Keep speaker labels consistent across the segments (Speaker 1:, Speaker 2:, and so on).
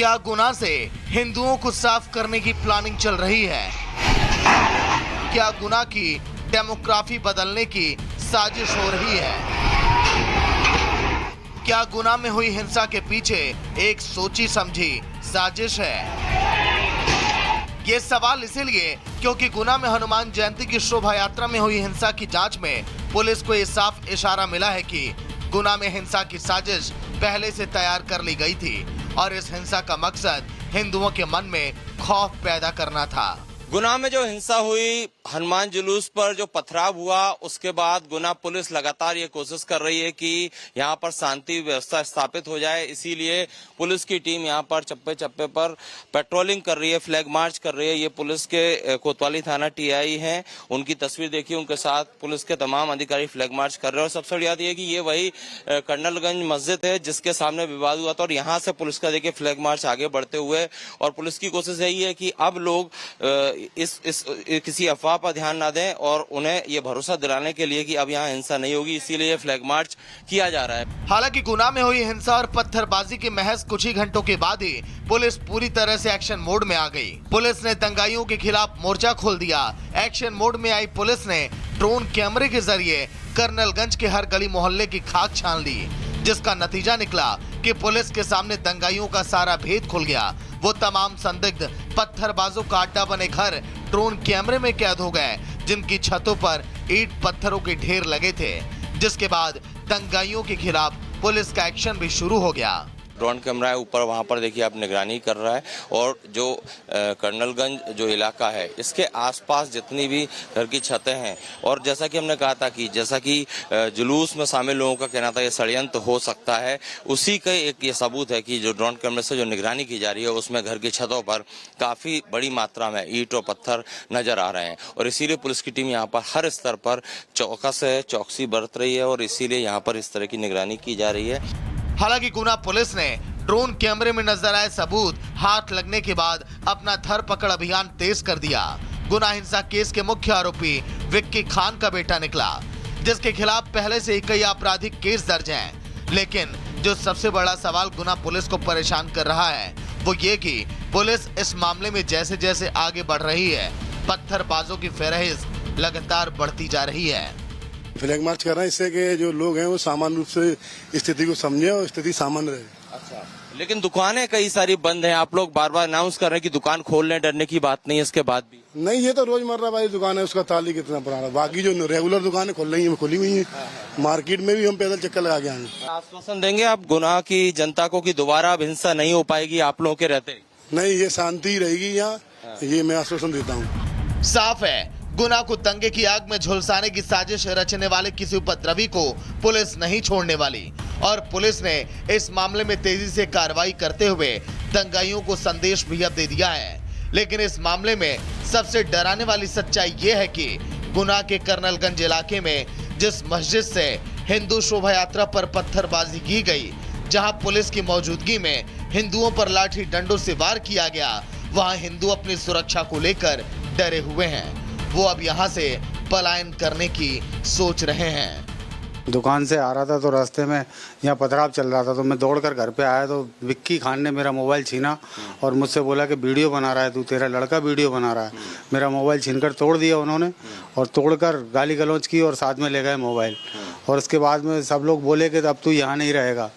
Speaker 1: क्या गुना से हिंदुओं को साफ करने की प्लानिंग चल रही है? क्या गुना की डेमोग्राफी बदलने की साजिश हो रही है? क्या गुना में हुई हिंसा के पीछे एक सोची समझी साजिश है? ये सवाल इसीलिए क्योंकि गुना में हनुमान जयंती की शोभा यात्रा में हुई हिंसा की जांच में पुलिस को ये साफ इशारा मिला है कि गुना में हिंसा की साजिश पहले से तैयार कर ली गई थी और इस हिंसा का मकसद हिंदुओं के मन में खौफ पैदा करना था।
Speaker 2: गुना में जो हिंसा हुई, हनुमान जुलूस पर जो पथराव हुआ, उसके बाद गुना पुलिस लगातार ये कोशिश कर रही है कि यहाँ पर शांति व्यवस्था स्थापित हो जाए। इसीलिए पुलिस की टीम यहाँ पर चप्पे चप्पे पर पेट्रोलिंग कर रही है, फ्लैग मार्च कर रही है। ये पुलिस के कोतवाली थाना टीआई हैं, उनकी तस्वीर देखिए, उनके साथ पुलिस के तमाम अधिकारी फ्लैग मार्च कर रहे हैं। और सबसे बड़ी बात यह है कि ये वही कर्नलगंज मस्जिद है जिसके सामने विवाद हुआ था और यहाँ से पुलिस का देखिए फ्लैग मार्च आगे बढ़ते हुए, और पुलिस की कोशिश यही है कि अब लोग इस किसी अफवाह पर ध्यान ना दें और उन्हें ये भरोसा दिलाने के लिए कि अब यहाँ हिंसा नहीं होगी, इसीलिए फ्लैग मार्च किया जा रहा है।
Speaker 1: हालांकि गुना में हुई हिंसा और पत्थरबाजी के महज कुछ ही घंटों के बाद ही पुलिस पूरी तरह से एक्शन मोड में आ गई। पुलिस ने दंगाइयों के खिलाफ मोर्चा खोल दिया। एक्शन मोड में आई पुलिस ने ड्रोन कैमरे के जरिए कर्नलगंज के हर गली मोहल्ले की खाक छान ली, जिसका नतीजा निकला कि पुलिस के सामने दंगाइयों का सारा भेद खुल गया। वो तमाम संदिग्ध पत्थरबाजों का अड्डा बने घर ड्रोन कैमरे में कैद हो गए, जिनकी छतों पर ईंट पत्थरों के ढेर लगे थे, जिसके बाद दंगाइयों के खिलाफ पुलिस का एक्शन भी शुरू हो गया।
Speaker 2: ड्रोन कैमरा है ऊपर, वहाँ पर देखिए आप निगरानी कर रहा है। और जो कर्नलगंज जो इलाका है, इसके आसपास जितनी भी घर की छतें हैं, और जैसा कि हमने कहा था कि जैसा कि जुलूस में शामिल लोगों का कहना था ये षड्यंत्र हो सकता है, उसी का एक ये सबूत है कि जो ड्रोन कैमरे से जो निगरानी की जा रही है उसमें घर की छतों पर काफ़ी बड़ी मात्रा में ईंट और पत्थर नजर आ रहे हैं। और इसीलिए पुलिस की टीम यहाँ पर हर स्तर पर चौकसी बरत रही है और इसीलिए यहाँ पर इस तरह की निगरानी की जा रही है।
Speaker 1: हालांकि गुना पुलिस ने ड्रोन कैमरे में नजर आए सबूत हाथ लगने के बाद अपना धरपकड़ अभियान तेज कर दिया। गुना हिंसा केस के मुख्य आरोपी विक्की खान का बेटा निकला, जिसके खिलाफ पहले से ही कई आपराधिक केस दर्ज हैं। लेकिन जो सबसे बड़ा सवाल गुना पुलिस को परेशान कर रहा है वो ये कि पुलिस इस मामले में जैसे जैसे आगे बढ़ रही है, पत्थरबाजों की फहरिस्त लगातार बढ़ती जा रही है।
Speaker 3: फ्लैग मार्च कर रहे हैं इससे कि जो लोग हैं वो सामान्य रूप से स्थिति को समझे और स्थिति सामान्य रहे।
Speaker 2: अच्छा, लेकिन दुकानें कई सारी बंद हैं। आप लोग बार बार अनाउंस कर रहे हैं कि दुकान खोल लें, डरने की बात नहीं है इसके बाद भी।
Speaker 3: नहीं, ये तो रोजमर्रा वाली दुकान है, उसका ताली कितना पुराना। बाकी जो रेगुलर दुकानें खुल रही है खुली हुई है। मार्केट में भी हम पैदल चक्कर लगा के आए।
Speaker 2: आश्वासन देंगे आप गुना की जनता को कि दोबारा अब हिंसा नहीं हो पाएगी आप लोगों के रहते?
Speaker 3: नहीं, ये शांति रहेगी यहाँ, ये मैं आश्वासन देता हूँ।
Speaker 1: साफ है, गुना को दंगे की आग में झुलसाने की साजिश रचने वाले किसी उपद्रवी को पुलिस नहीं छोड़ने वाली और पुलिस ने इस मामले में तेजी से कार्रवाई करते हुए दंगाइयों को संदेश भी अब दे दिया है। लेकिन इस मामले में सबसे डराने वाली सच्चाई ये है कि गुना के कर्नलगंज इलाके में जिस मस्जिद से हिंदू शोभा यात्रा पर पत्थरबाजी की गई, जहां पुलिस की मौजूदगी में हिंदुओं पर लाठी डंडों से वार किया गया, वहां हिंदू अपनी सुरक्षा को लेकर डरे हुए हैं। वो अब यहाँ से पलायन करने की सोच रहे हैं।
Speaker 4: दुकान से आ रहा था तो रास्ते में यहाँ पथराव चल रहा था, तो मैं दौड़कर घर पे आया तो विक्की खान ने मेरा मोबाइल छीना और मुझसे बोला कि वीडियो बना रहा है तू, तेरा लड़का वीडियो बना रहा है। मेरा मोबाइल छीनकर तोड़ दिया उन्होंने और तोड़कर गाली गलौज की और साथ में ले गए मोबाइल। और उसके बाद में सब लोग बोले कि अब तू यहाँ नहीं रहेगा,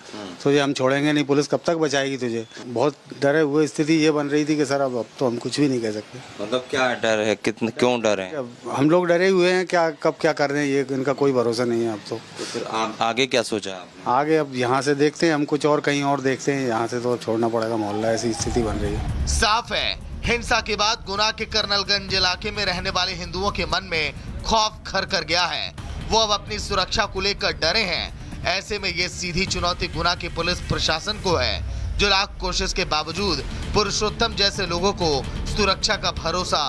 Speaker 4: तुझे हम छोड़ेंगे नहीं, पुलिस कब तक बचाएगी तुझे। बहुत डरे हुए स्थिति ये बन रही थी कि सर अब तो हम कुछ भी नहीं कह सकते।
Speaker 2: मतलब क्या डर है, कितने क्यों डर है?
Speaker 4: हम लोग डरे हुए हैं, क्या कब क्या कर रहे हैं ये इनका कोई भरोसा नहीं है अब तो।
Speaker 2: फिर आगे क्या सोचा आपने?
Speaker 4: आगे अब यहाँ से देखते हैं, हम कुछ और कहीं और देखते हैं, यहाँ से तो छोड़ना पड़ेगा मोहल्ला, ऐसी स्थिति बन रही है।
Speaker 1: साफ है, हिंसा के बाद गुना के कर्नलगंज इलाके में रहने वाले हिंदुओं के मन में खौफ घर कर गया है। वो अब अपनी सुरक्षा को लेकर डरे हैं। ऐसे में ये सीधी चुनौती गुना के पुलिस प्रशासन को है, जो लाख कोशिश के बावजूद पुरुषोत्तम जैसे लोगों को सुरक्षा का भरोसा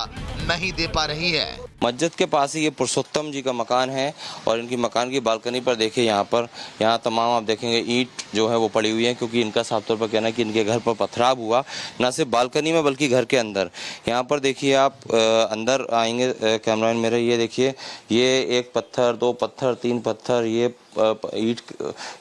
Speaker 1: नहीं दे पा रही है।
Speaker 2: मस्जिद के पास ही ये पुरुषोत्तम जी का मकान है और इनकी मकान की बालकनी पर देखिए यहाँ तमाम आप देखेंगे ईंट जो है वो पड़ी हुई है, क्योंकि इनका साफ तौर पर कहना है कि इनके घर पर पथराव हुआ, न सिर्फ बालकनी में बल्कि घर के अंदर। यहाँ पर देखिए आप अंदर आएंगे कैमरामैन मेरे, ये देखिए ये एक पत्थर, दो पत्थर, तीन पत्थर, ये ईंट,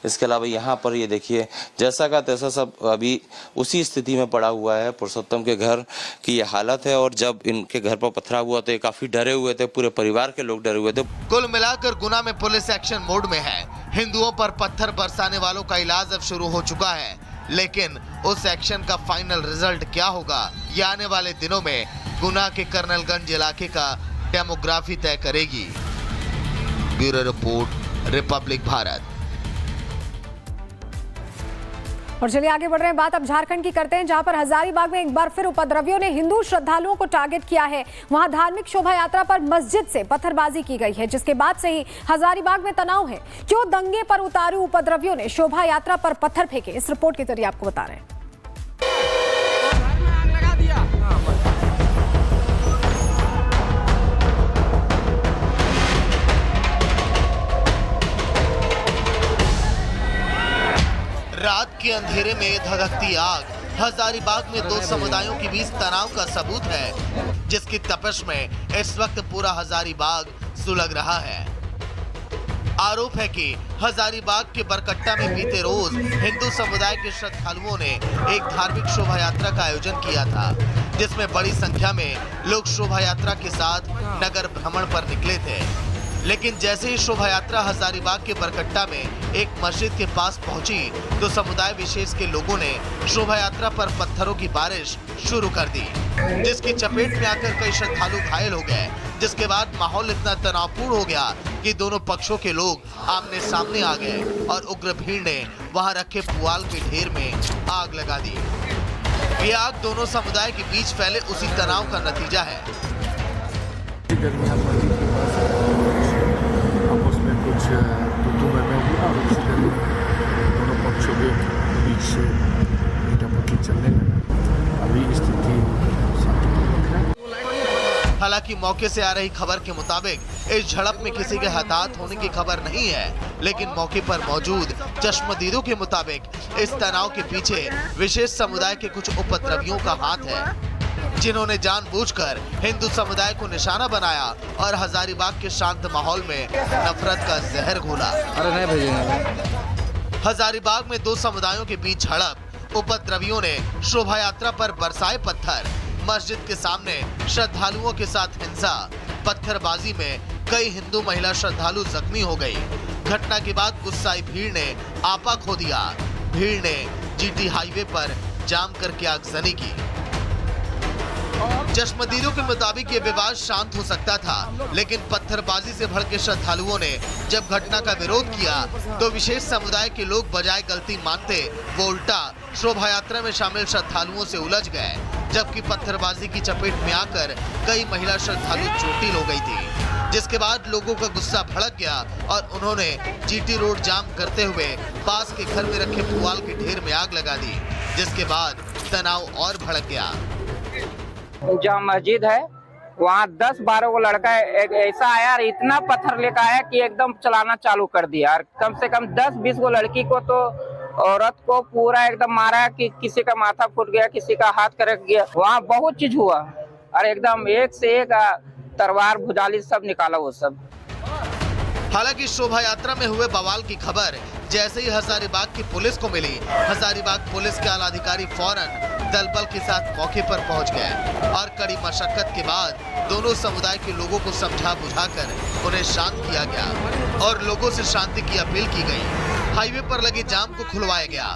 Speaker 2: इसके अलावा यहाँ पर ये देखिए जैसा का तैसा सब अभी उसी स्थिति में पड़ा हुआ है। पुरुषोत्तम के घर की ये हालत है और जब इनके घर पर पथराव हुआ तो ये काफी डरे हुए थे, पूरे परिवार के लोग डरे हुए थे।
Speaker 1: कुल मिलाकर गुना में पुलिस एक्शन मोड में है। हिंदुओं पर पत्थर बरसाने वालों का इलाज अब शुरू हो चुका है, लेकिन उस एक्शन का फाइनल रिजल्ट क्या होगा ये आने वाले दिनों में गुना के कर्नलगंज इलाके का डेमोग्राफी तय करेगी। Bureau report, Republic Bharat.
Speaker 5: और चलिए आगे बढ़ रहे हैं, बात अब झारखंड की करते हैं, जहां पर हजारीबाग में एक बार फिर उपद्रवियों ने हिंदू श्रद्धालुओं को टारगेट किया है। वहां धार्मिक शोभा यात्रा पर मस्जिद से पत्थरबाजी की गई है, जिसके बाद से ही हजारीबाग में तनाव है। क्यों दंगे पर उतारू उपद्रवियों ने शोभा यात्रा पर पत्थर फेंके, इस रिपोर्ट के जरिए आपको बता रहे हैं।
Speaker 1: रात के अंधेरे में धधकती आग हजारीबाग में दो समुदायों के बीच तनाव का सबूत है, जिसकी तपिश में इस वक्त पूरा हजारीबाग सुलग रहा है। आरोप है कि हजारीबाग के बरकट्टा में बीते रोज हिंदू समुदाय के श्रद्धालुओं ने एक धार्मिक शोभा यात्रा का आयोजन किया था, जिसमें बड़ी संख्या में लोग शोभा यात्रा के साथ नगर भ्रमण पर निकले थे। लेकिन जैसे ही शोभा यात्रा हजारीबाग के बरकट्टा में एक मस्जिद के पास पहुंची तो समुदाय विशेष के लोगों ने शोभा यात्रा पर पत्थरों की बारिश शुरू कर दी, जिसकी चपेट में आकर कई श्रद्धालु घायल हो गए। जिसके बाद माहौल इतना तनावपूर्ण हो गया कि दोनों पक्षों के लोग आमने सामने आ गए और उग्र भीड़ ने वहां रखे पुआल के ढेर में आग लगा दी। ये आग दोनों समुदाय के बीच फैले उसी तनाव का नतीजा है।
Speaker 6: आपस में कुछ तू मैं हुआ और उसी दरमियान दोनों पक्षों के बीच से मीठापट्टी चलने लगा। अभी स्थिति शांतिपूर्वक है।
Speaker 1: हालांकि मौके से आ रही खबर के मुताबिक इस झड़प में किसी के हताहत होने की खबर नहीं है, लेकिन मौके पर मौजूद चश्मदीदों के मुताबिक इस तनाव के पीछे विशेष समुदाय के कुछ उपद्रवियों का हाथ है, जिन्होंने जानबूझकर हिंदू समुदाय को निशाना बनाया और हजारीबाग के शांत माहौल में नफरत का जहर घोला। हजारीबाग में दो समुदायों के बीच झड़प, उपद्रवियों ने शोभा यात्रा पर बरसाए पत्थर, मस्जिद के सामने श्रद्धालुओं के साथ हिंसा, पत्थरबाजी में कई हिंदू महिला श्रद्धालु जख्मी हो गई। घटना के बाद गुस्साई भीड़ ने आपा खो दिया। भीड़ ने जीटी हाईवे पर जाम करके आगजनी की। चश्मदीदों के मुताबिक ये विवाद शांत हो सकता था, लेकिन पत्थरबाजी से भड़के श्रद्धालुओं ने जब घटना का विरोध किया तो विशेष समुदाय के लोग बजाय गलती मानते वो उल्टा शोभा यात्रा में शामिल श्रद्धालुओं से उलझ गए, जबकि पत्थरबाजी की चपेट में आकर कई महिला श्रद्धालु चोटिल हो गई थी। जिसके बाद लोगों का गुस्सा भड़क गया और उन्होंने जीटी रोड जाम करते हुए पास के घर में रखे पुआल के ढेर में आग लगा दी, जिसके बाद तनाव और भड़क गया।
Speaker 7: जहाँ मस्जिद है वहाँ 10-12 को लड़का एक ऐसा आया और इतना पत्थर लेकर आया कि एकदम चलाना चालू कर दिया। और कम से कम 10-20 को लड़की को तो औरत को पूरा एकदम मारा कि किसी का माथा फूट गया, किसी का हाथ करक गया। वहाँ बहुत चीज हुआ और एकदम एक से एक तलवार भुजाली सब निकाला वो सब।
Speaker 1: हालांकि शोभा यात्रा में हुए बवाल की खबर जैसे ही हजारीबाग की पुलिस को मिली, हजारीबाग पुलिस के आला अधिकारी फौरन दल बल के साथ मौके पर पहुंच गए और कड़ी मशक्कत के बाद दोनों समुदाय के लोगों को समझा बुझाकर उन्हें शांत किया गया और लोगों से शांति की अपील की गई। हाईवे पर लगे जाम को खुलवाया गया।